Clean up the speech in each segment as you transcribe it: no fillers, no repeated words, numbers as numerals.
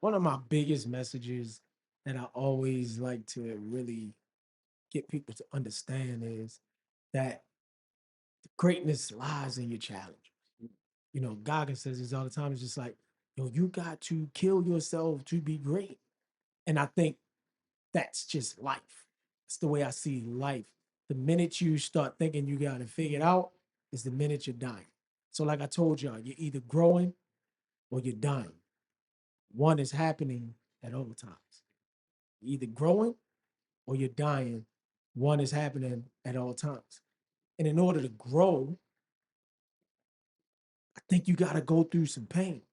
one of my biggest messages that I always like to really get people to understand is that greatness lies in your challenge. You know, Goggins says this all the time. It's just like, yo, you got to kill yourself to be great. And I think that's just life. It's the way I see life. The minute you start thinking you got to figure it out is the minute you're dying. So, like I told y'all, you're either growing or you're dying. One is happening at all times. You're either growing or you're dying. One is happening at all times. And in order to grow, I think you got to go through some pain.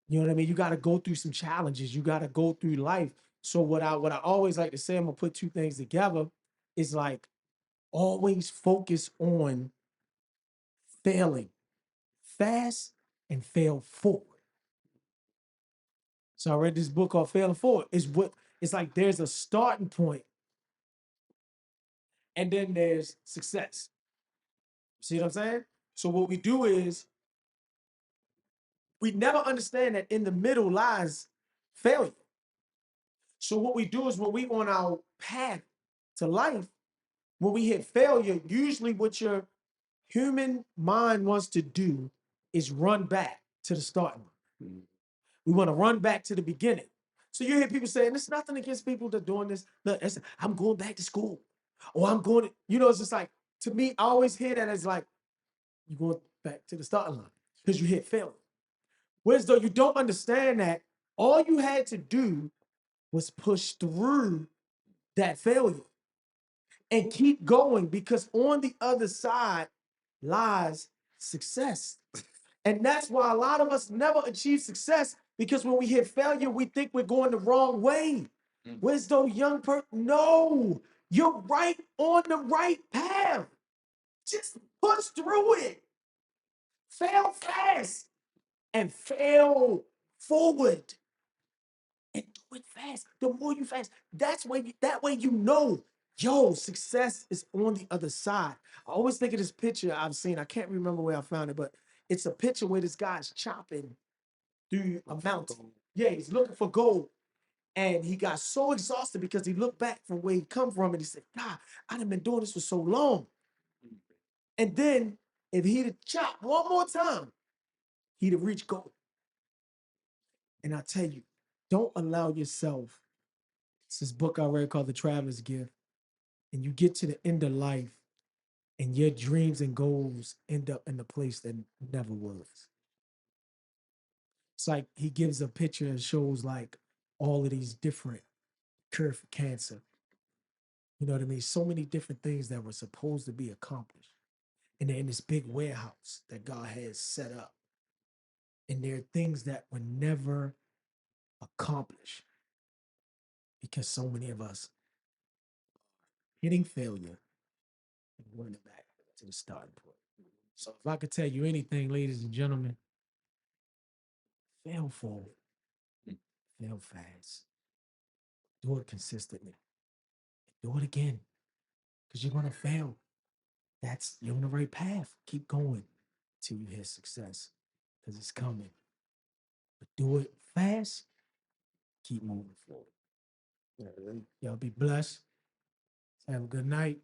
You know what I mean? You got to go through some challenges. You got to go through life. So what I always like to say, I'm gonna put two things together, is like always focus on failing fast and fail forward. So I read this book called Failing Forward. It's like there's a starting point and then there's success. See what I'm saying? So what we do is we never understand that in the middle lies failure. So what we do is when we on our path to life, when we hit failure, usually what your human mind wants to do is run back to the starting line. We want to run back to the beginning. So you hear people saying, there's nothing against people that are doing this. Look, I'm going back to school. Or I'm going to, it's just like, to me, I always hear that as like, you're going back to the starting line because you hit failure. Whereas though you don't understand that all you had to do was push through that failure and keep going because on the other side lies success. And that's why a lot of us never achieve success because when we hit failure, we think we're going the wrong way. Where's those young person? No, you're right on the right path. Just push through it. Fail fast and fail forward. And do it fast. The more you fast, that way you know, yo, success is on the other side. I always think of this picture I've seen. I can't remember where I found it, but it's a picture where this guy's chopping through a mountain. Yeah, he's looking for gold. And he got so exhausted because he looked back from where he come from and he said, God, I done been doing this for so long. And then if he'd have chopped one more time, he'd have reached gold. And I tell you, don't allow yourself. It's this book I read called The Traveler's Gift. And you get to the end of life and your dreams and goals end up in the place that never was. It's like he gives a picture and shows like all of these different cure for cancer. You know what I mean? So many different things that were supposed to be accomplished. And they're in this big warehouse that God has set up. And there are things that were never accomplished because so many of us hitting failure and running back to the starting point. So if I could tell you anything, ladies and gentlemen, fail forward, fail fast, do it consistently, do it again, because you're gonna fail. You're on the right path. Keep going till you hit success, because it's coming. But do it fast. Keep moving forward. Y'all be blessed. Have a good night.